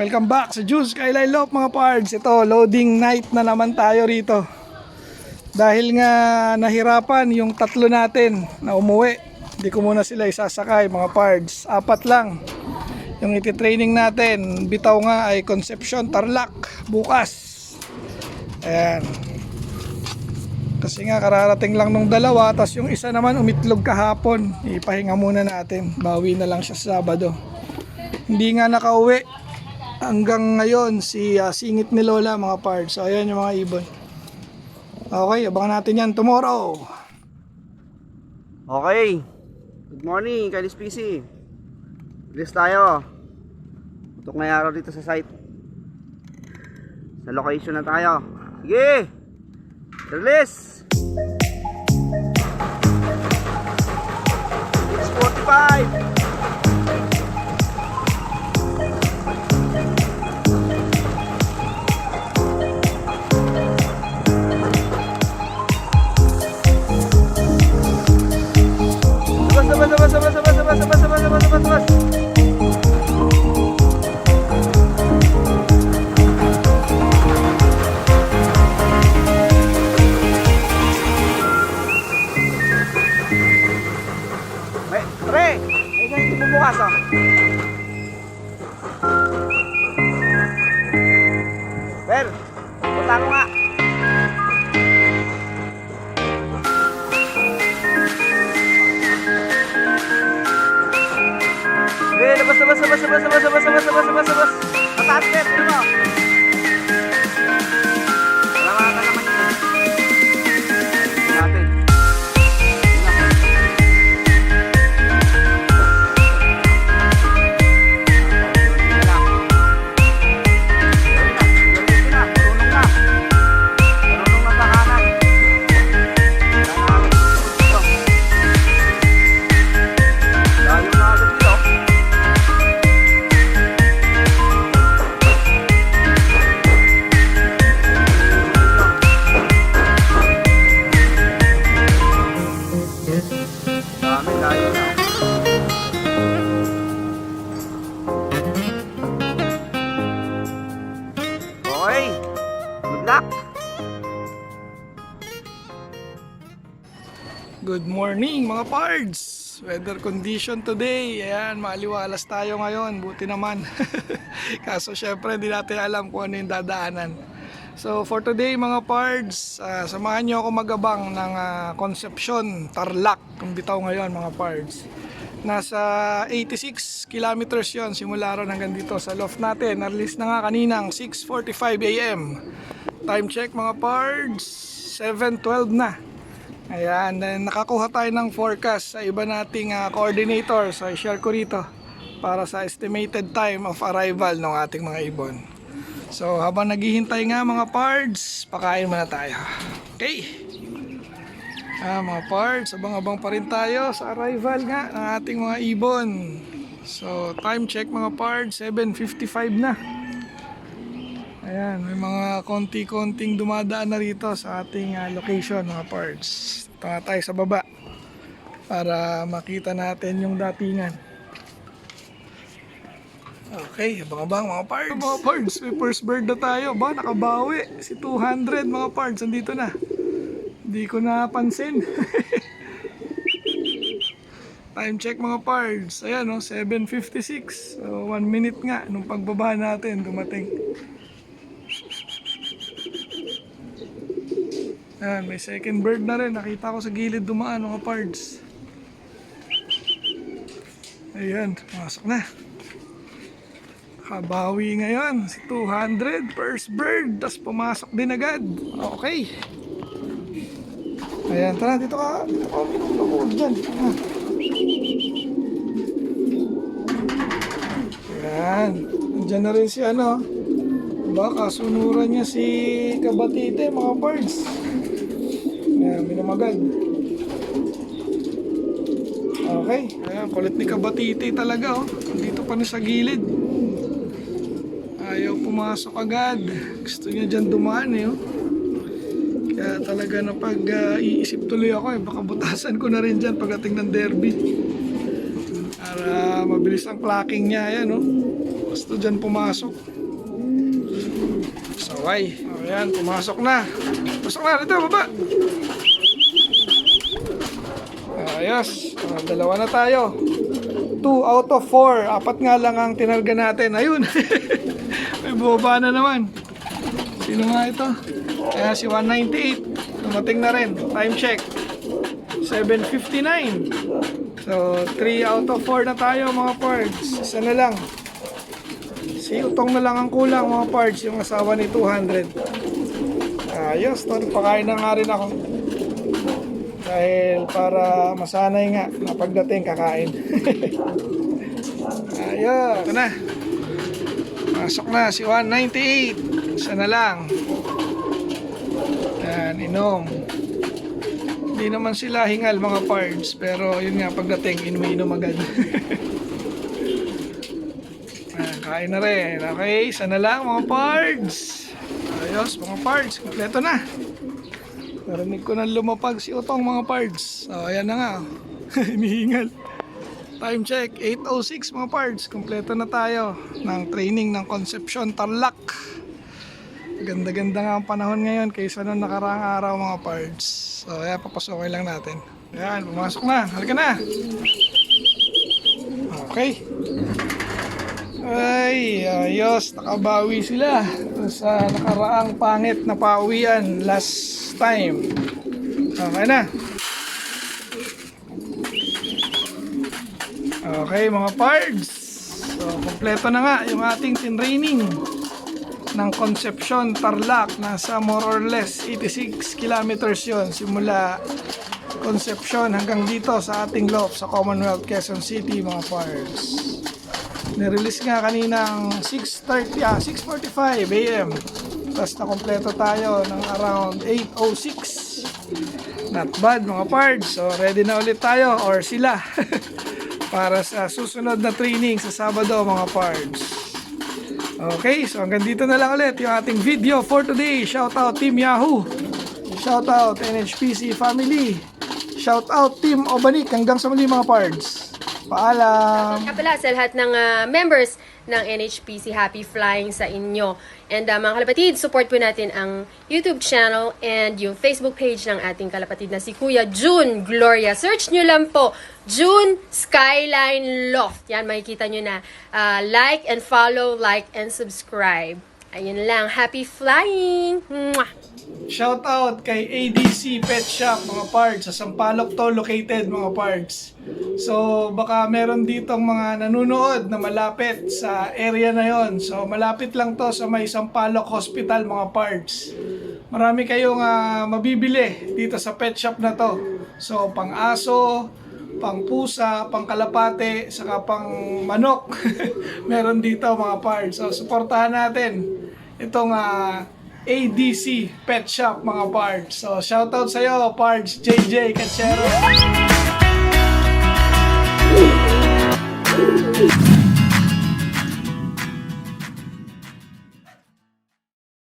Welcome back sa Juice Skyline Loop mga pards. Ito, loading night na naman tayo rito. Dahil nga nahirapan yung tatlo natin na umuwi. Hindi ko muna sila isasakay mga pards. 4 lang yung iti-training natin. Bitaw nga ay Concepcion, Tarlac bukas. Ayan. Kasi nga kararating lang nung dalawa. Tapos yung isa naman umitlog kahapon. Ipahinga muna natin. Bawi na lang siya sa Sabado. Hindi nga nakauwi hanggang ngayon si singit ni Lola mga pards. So ayan yung mga ibon. Okay, abangan natin yan tomorrow. Okay. Good morning, Kailis PC. Release tayo. Putok na araw dito sa site. Sa location na tayo. Sige. Release. 6:45. Sabas. Pre, ay ganito bumukas ah. Per, punta mo nga. Labas. Mataas net, ano mo? Wala ka naman yun. Natin. Good morning mga pards. Weather condition today. Ayan, maliwalas tayo ngayon. Buti naman. Kaso syempre hindi natin alam kung ano yung dadaanan. So for today mga pards, samahan nyo ako magabang ng Concepcion, Tarlac. Kung bitaw ngayon mga pards. Nasa 86 kilometers yon simula ron hanggang dito sa loft natin. Na-release na nga kaninang 6:45 AM. Time check mga pards, 7:12 na. Ayan, then nakakuha tayo ng forecast sa iba nating coordinator. So i-share ko rito para sa estimated time of arrival ng ating mga ibon. So habang naghihintay nga mga pards, pakain muna tayo. Okay. Mga pards, abang-abang pa rin tayo sa arrival nga ng ating mga ibon. So time check mga pards, 7:55 na. Ayan, may mga konti-konting dumadaan na rito sa ating location mga pards. Tanga tayo sa baba para makita natin yung datingan. Okay, abang-abang mga pards. Mga pards, may first bird na tayo. Ba, nakabawi. Si 200 mga pards, andito na. Hindi ko napansin. Time check mga pards. Ayan, 7:56. So 1 minute nga nung pagbaba natin dumating. Ayan, may second bird na rin. Nakita ko sa gilid dumaan mga pards. Ayan, pumasok na. Kabawi ngayon si 200, first bird. Tapos pumasok din agad. Okay. Ayan, tara dito ka. Dito ka, minum dyan. Ayan, dyan na rin si baka sunuran niya si Kabatite mga pards. Ayan, minumagad. Okay, ayan, kulit ni Kabatite talaga dito pa na sa gilid. Ayaw pumasok agad. Gusto niya dyan dumaan Kaya talaga na iisip tuloy ako baka butasan ko na rin dyan pagdating ng derby. Para mabilis ang clocking niya. Ayan Gusto dyan pumasok. Okay. Ayan, pumasok na. Pasok na, dito, baba. Ayos. Dalawa na tayo. 2 out of 4. Apat nga lang ang tinarga natin. Ayun. May bumaba na naman. Sino nga ito? Kaya si 198. Dumating na rin. Time check. 7:59. So, 3 out of 4 na tayo mga pards. Isa na lang. Si Utong na lang ang kulang mga pards. Yung asawa ni 200. Ayos. Pakain na nga rin ako. Dahil para masanay nga na pagdating kakain. Ayos. Ito na. Pasok na si 198. Isa na lang. Yan, inom. Hindi naman sila hingal mga pards. Pero yun nga pagdating, inom agad. Yan, kain na rin. Okay, isa na lang mga pards. Ayos mga pards. Kompleto na. Narinig ko nang lumapag si Utong mga pards. So ayan na nga. Hinihingal. Time check, 8:06 mga pards. Kompleto na tayo ng training ng Concepcion Tarlac. Ganda-ganda nga ang panahon ngayon kaysa noong nakaraang araw mga pards. So ayan, papasokin lang natin. Ayan, pumasok na. Halika na. Okay. Ay, ayos. Nakabawi sila sa nakaraang pangit na pauwian last time. Okay na. Okay mga pards. So, kompleto na nga yung ating training ng Concepcion Tarlac. Nasa more or less 86 kilometers yon simula Concepcion hanggang dito sa ating loob sa Commonwealth Quezon City mga pards. Nirelease nga kaninang 6:45 AM. Tapos nakompleto tayo ng around 8:06. Not bad mga pards. So ready na ulit tayo or sila para sa susunod na training sa Sabado mga pards. Okay, so hanggang dito na lang ulit yung ating video for today. Shout out Team Yahoo. Shout out NHPC family. Shout out Team Obanik. Hanggang sa muli mga pards. Paalam! Kaya pala sa lahat ng members ng NHPC, happy flying sa inyo. And mga kalapatid, support po natin ang YouTube channel and yung Facebook page ng ating kalapatid na si Kuya June Gloria. Search nyo lang po, June Skyline Loft. Yan, makikita nyo na. Like and follow, like and subscribe. Ayun lang, happy flying! Mwah! Shout out kay ADC Pet Shop mga pards. Sa Sampaloc to located mga pards. So baka meron ditong mga nanonood na malapit sa area na yon. So malapit lang to sa may Sampaloc Hospital mga pards. Marami kayong mabibili dito sa pet shop na to. So pang aso, pang pusa, pang kalapate, saka pang manok. Meron dito mga pards. So suportahan natin itong ADC Pet Shop mga pards. So shoutout sa iyo pards JJ Cachero.